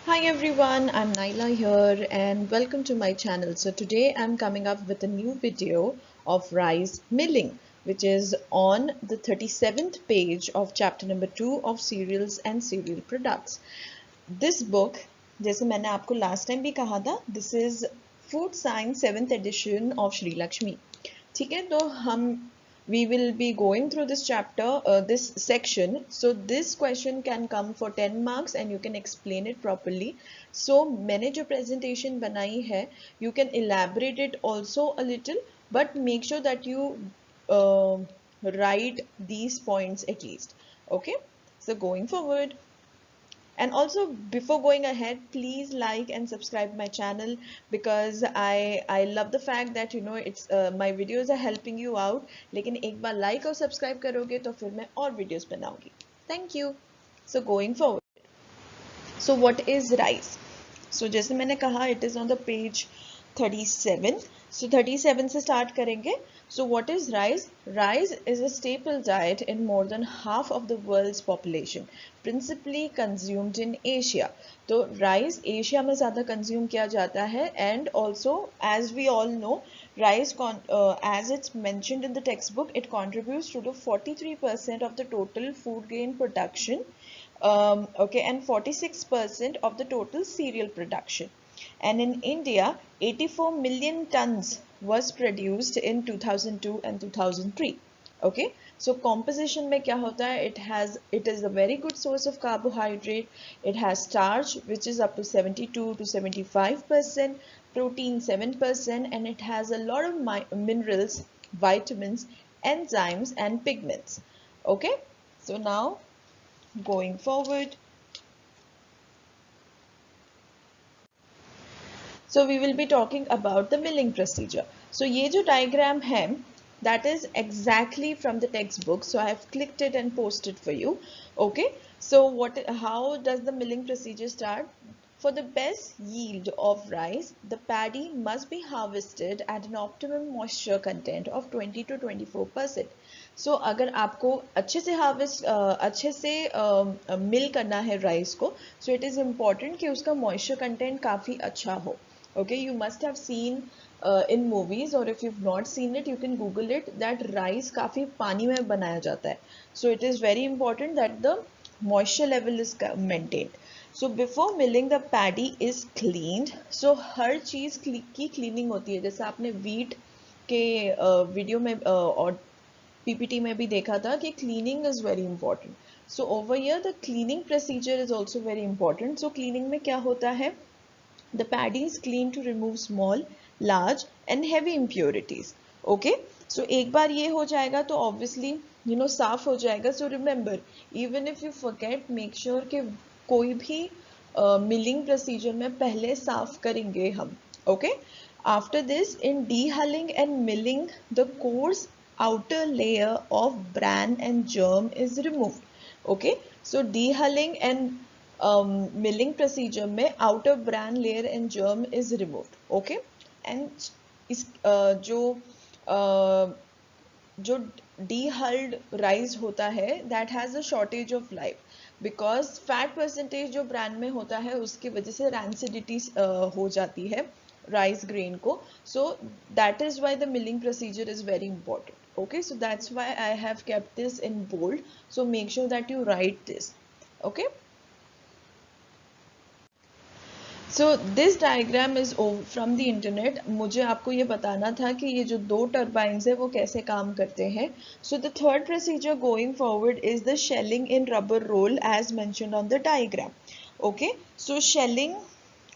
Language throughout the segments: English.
Hi everyone, I'm Naila here and welcome to my channel. So today I'm coming up with a new video of rice milling, which is on the 37th page of chapter number 2 of cereals and cereal products. This book, जैसे मैंने आपको last time भी कहा था, this is Food Science 7th edition of Sri Lakshmi. ठीक है, तो हम we will be going through this chapter, this section. So this question can come for 10 marks and you can explain it properly. So मैंने जो presentation बनाई है, you can elaborate it also a little, but make sure that you uh, write these points at least. Okay, so going forward. And also before going ahead, please like and subscribe my channel because I love the fact that it's my videos are helping you out. लेकिन एक बार like और subscribe करोगे तो फिर मैं और videos बनाऊंगी. Thank you. So going forward. So what is rice? So जैसे मैंने कहा it is on the page 37. So 37 से start करेंगे. So what is rice? Rice is a staple diet in more than half of the world's population, principally consumed in Asia. तो rice Asia में ज़्यादा consume किया जाता है and also as we all know rice as it's mentioned in the textbook it contributes to the 43% of the total food grain production, okay, and 46% of the total cereal production. And in India, 84 million tons was produced in 2002 and 2003. Okay, so composition में क्या होता है? It is a very good source of carbohydrate. It has starch, which is up to 72 to 75%, protein 7%, and it has a lot of minerals, vitamins, enzymes, and pigments. Okay, so now going forward. So we will be talking about the milling procedure. So ये जो diagram है, that is exactly from the textbook. So I have clicked it and posted for you. Okay. So how does the milling procedure start? For the best yield of rice, the paddy must be harvested at an optimum moisture content of 20 to 24%. So अगर आपको अच्छे से अच्छे से मिल करना है rice को, so it is important कि उसका moisture content काफ़ी अच्छा हो. Okay, you must have seen in movies, or if you've not seen it you can google it, that rice काफी पानी में बनाया जाता है. So it is very important that the moisture level is maintained. So before milling the paddy is cleaned. So हर चीज की cleaning होती है. जैसे आपने wheat के वीडियो में और पीपीटी में भी देखा था कि cleaning is very important. So over here the cleaning procedure is also very important. So cleaning में क्या होता है? The paddy is cleaned to remove small, large and heavy impurities. Okay, so एक बार ये हो जाएगा तो obviously साफ हो जाएगा. So remember, even if you forget, make sure कि कोई भी milling procedure में पहले साफ करेंगे हम. Okay, after this, in dehulling and milling, the coarse outer layer of bran and germ is removed. Okay, so dehulling and milling procedure में outer bran layer and germ is removed. Okay, and इस जो dehulled rice होता है that has a shortage of life because fat percentage जो bran में होता है उसकी वजह से rancidity हो जाती है rice grain को. So that is why the milling procedure is very important. Okay, so that's why I have kept this in bold. So make sure that you write this. Okay. So this diagram is from the internet. मुझे आपको ये बताना था कि ये जो दो turbines है वो कैसे काम करते हैं. So the third procedure going forward is the shelling in rubber roll as mentioned on the diagram. Okay, so shelling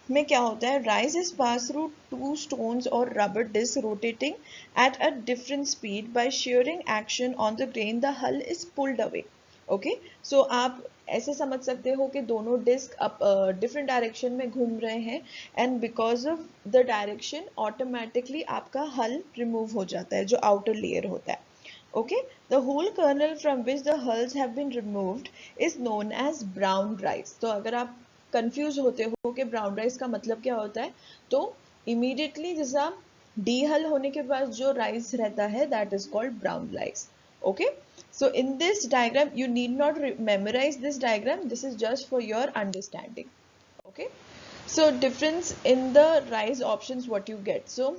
में क्या होता है? Rice is passed through two stones or rubber discs rotating at a different speed. By shearing action on the grain, the hull is pulled away. Okay, so आप ऐसे समझ सकते हो कि दोनों डिस्क अब डिफरेंट डायरेक्शन में घूम रहे हैं and because of the direction automatically आपका हल रिमूव हो जाता है जो आउटर लेयर होता है. Okay, the whole kernel from which the hulls have been removed is known as brown rice. तो अगर आप कंफ्यूज होते हो कि ब्राउन राइस का मतलब क्या होता है तो इमीडिएटली जैसा डीहल होने के बाद जो राइस रहता है that is called brown rice. Okay, so in this diagram you need not memorize this diagram, this is just for your understanding. Okay, so difference in the rice options what you get. So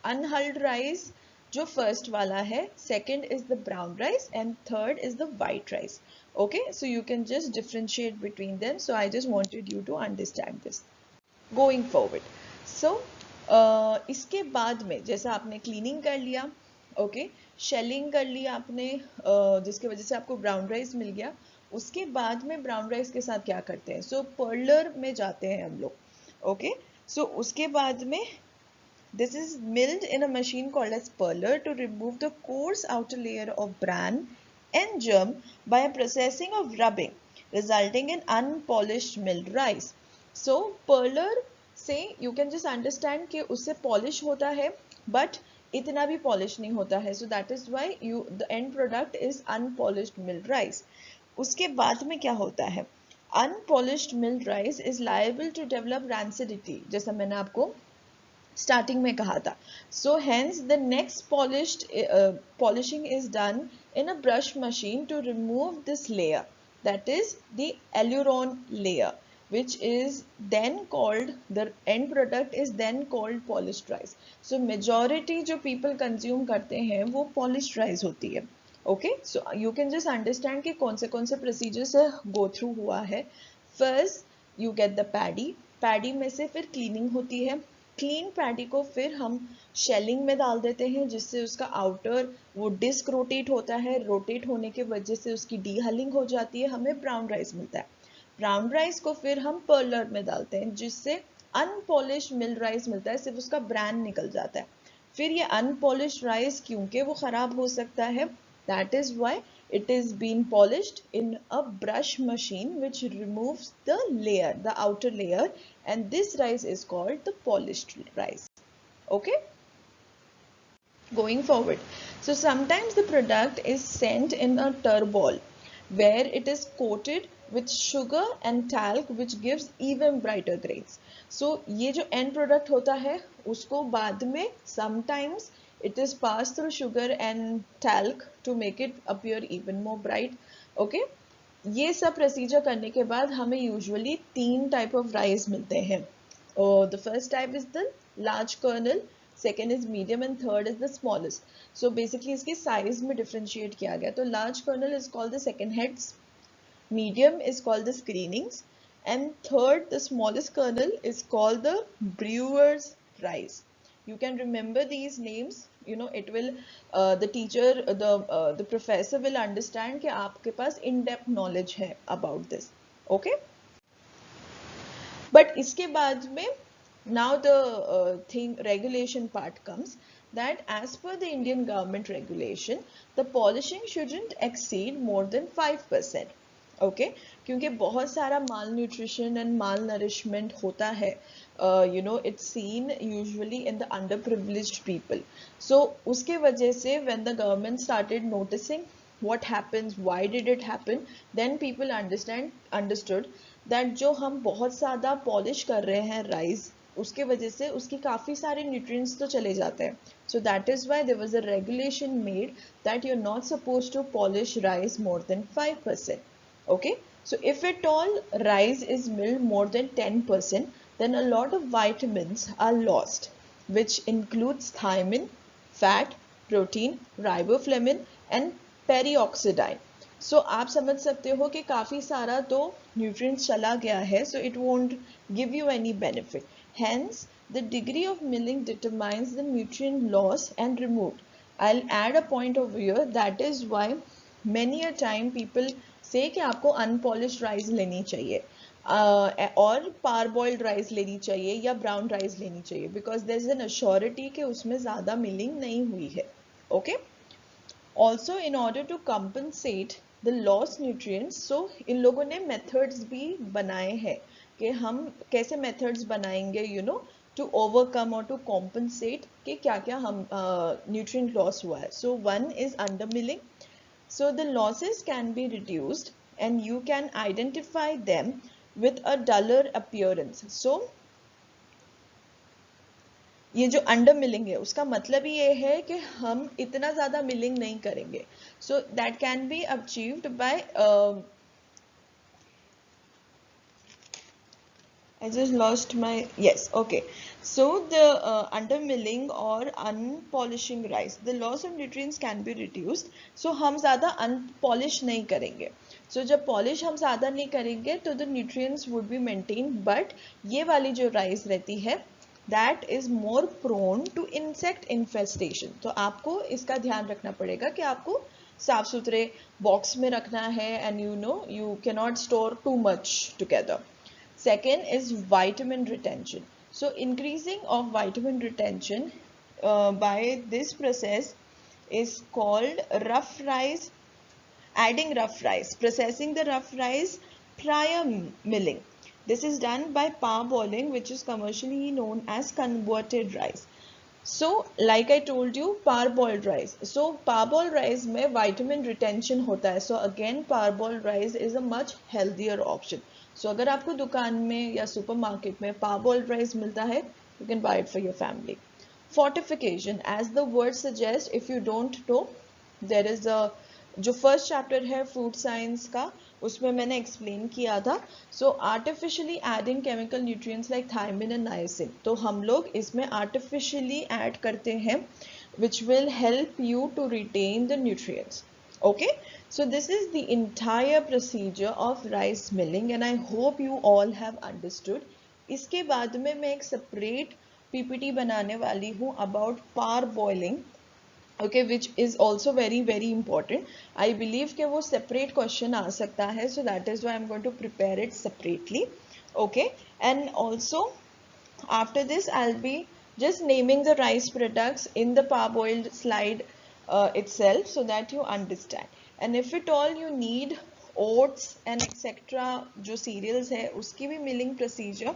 unhulled rice जो first वाला है, second is the brown rice and third is the white rice. Okay, so you can just differentiate between them. So I just wanted you to understand this going forward. So इसके बाद में जैसा आपने cleaning कर लिया, okay, shelling कर लिया आपने, जिसकी वजह से आपको ब्राउन राइस मिल गया, उसके बाद में ब्राउन राइस के साथ क्या करते हैं, सो पर्लर में जाते हैं हम लोग, ओके, सो उसके बाद में this is milled in a machine called as perler to remove the coarse outer layer of bran and germ by a processing of rubbing resulting in unpolished milled rice. So perler से you can just understand कि उससे polish होता है but इतना भी polish नहीं होता है, so that is why the end product is unpolished milled rice. उसके बाद में क्या होता है, unpolished milled rice is liable to develop rancidity, जैसा मैंने आपको स्टार्टिंग में कहा था. So hence the next polishing is done in a brush machine to remove this layer, that is the aileron layer, which is then called, the end product is then called polished rice. So majority जो people consume करते हैं वो polished rice होती है. Okay, so you can just understand कि कौन से procedure से go through हुआ है. First you get the paddy में से फिर cleaning होती है. क्लीन पैडी को फिर हम शेलिंग में डाल देते हैं, जिससे उसका आउटर वो डिस्क रोटेट होता है, रोटेट होने के वजह से उसकी डीहलिंग हो जाती है, हमें ब्राउन राइस मिलता है. ब्राउन राइस को फिर हम पर्लर में डालते हैं, जिससे अनपॉलिश मिल राइस मिलता है, सिर्फ उसका ब्रांड निकल जाता है. फिर ये अनपॉलिश राइस क्योंकि वो खराब हो सकता है, that is why it is being polished in a brush machine which removes the layer, the outer layer, and this rice is called the polished rice. Okay, going forward, so sometimes the product is sent in a turbol where it is coated with sugar and talc which gives even brighter grains. So ये जो end product होता है उसको बाद में sometimes it is passed through sugar and talc to make it appear even more bright. Okay, ये सब procedure करने के बाद हमें usually 3 type of rice मिलते हैं. The first type is the large kernel, second is medium and third is the smallest. So basically इसकी size में differentiate किया गया. तो large kernel is called the second heads, medium is called the screenings, and third, the smallest kernel, is called the brewer's rice. You can remember these names. You know, it will the teacher, the professor will understand कि आपके पास in-depth knowledge है about this. Okay? But इसके बाद में now the thing regulation part comes, that as per the Indian government regulation, the polishing shouldn't exceed more than 5%. Okay, क्योंकि बहुत सारा malnutrition and malnourishment होता है, you know, it's seen usually in the underprivileged people. So उसके वजह से when the government started noticing what happens, why did it happen, then people understood that जो हम बहुत ज़्यादा polish कर रहे हैं राइस, उसके वजह से उसकी काफ़ी सारे न्यूट्रिएंट्स तो चले जाते हैं. So that is why there was a regulation made that you're not supposed to polish rice more than 5%. Okay, so if at all rice is milled more than 10%, then a lot of vitamins are lost, which includes thiamine, fat, protein, riboflavin and पेरीऑक्सीडाइन. सो आप समझ सकते हो कि काफ़ी सारा तो nutrients चला गया है, so it won't give you any benefit. Hence, the degree of milling determines the nutrient loss and removed. I'll add a point over here, that is why many a time people say कि आपको unpolished rice लेनी चाहिए और पारबॉइल्ड rice लेनी चाहिए या brown rice लेनी चाहिए, because there is an assurity कि उसमें ज़्यादा मिलिंग नहीं हुई है. Okay, also in order to compensate the lost nutrients, so इन लोगों ने methods भी बनाए हैं कि हम कैसे methods बनाएंगे, you know, to overcome or to compensate कि क्या क्या हम nutrient loss हुआ है. So one is undermilling. So the losses can be reduced and you can identify them with a duller appearance. So ये जो अंडर मिलिंग है उसका मतलब ये है कि हम इतना ज़्यादा मिलिंग नहीं करेंगे. So that can be achieved by I just lost my, yes, okay. So the under milling or unpolishing rice, the loss of nutrients can be reduced. So हम ज़्यादा unpolish नहीं करेंगे. So जब polish हम ज़्यादा नहीं करेंगे तो the nutrients would be maintained. But ये वाली जो rice रहती है, that is more prone to insect infestation. तो आपको इसका ध्यान रखना पड़ेगा कि आपको साफ सुथरे बॉक्स में रखना है, and you cannot store too much together. Second is vitamin retention. So increasing of vitamin retention by this process is called rough rice, adding rough rice, processing the rough rice prior milling. This is done by parboiling, which is commercially known as converted rice. So like I told you, parboiled rice. So parboiled rice में vitamin retention होता है. So again parboiled rice is a much healthier option. So अगर आपको दुकान में या supermarket में parboiled rice मिलता है, you can buy it for your family. Fortification, as the word suggests, if you don't know, there is a जो first chapter है फूड साइंस का, उसमें मैंने एक्सप्लेन किया था. So artificially adding chemical nutrients like thiamine and niacin, तो हम लोग इसमें आर्टिफिशियली ऐड करते हैं which will help you to retain the nutrients. Okay, so this is the entire procedure of rice milling and I hope you all have understood. इसके बाद में मैं एक separate PPT बनाने वाली हूँ about parboiling, okay, which is also very important. I believe कि वो separate question आ सकता है, so that is why I'm going to prepare it separately. Okay, and also after this I'll be just naming the rice products in the parboiled slide itself so that you understand. And if at all you need oats and etc जो cereals है उसकी भी milling procedure,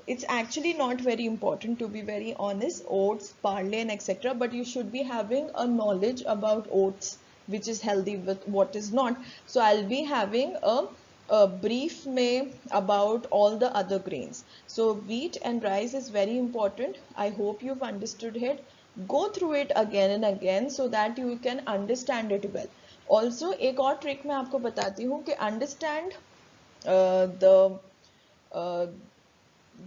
it's actually not very important, to be very honest, oats, barley and etc, but you should be having a knowledge about oats, which is healthy with what is not. So I'll be having a brief may about all the other grains. So wheat and rice is very important. I hope you've understood it. Go through it again and again so that you can understand it well. Also एक और trick मैं आपको बताती हूँ कि understand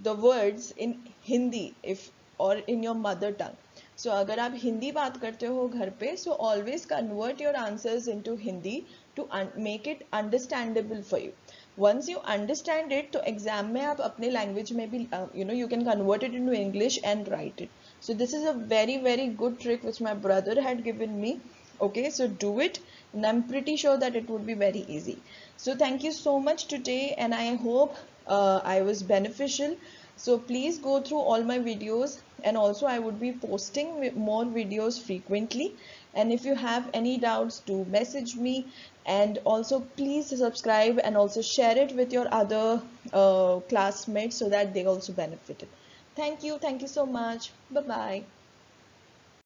the words in Hindi if or in your mother tongue. So अगर आप हिंदी बात करते हो घर पे, so always convert your answers into Hindi to make it understandable for you. Once you understand it, तो exam में आप अपने language में भी you can convert it into English and write it. So this is a very good trick which my brother had given me. Okay, so do it and I'm pretty sure that it would be very easy. So thank you so much today and I hope I was beneficial. So please go through all my videos and also I would be posting more videos frequently. And if you have any doubts, do message me, and also please subscribe and also share it with your other classmates so that they also benefited. Thank you so much. Bye bye.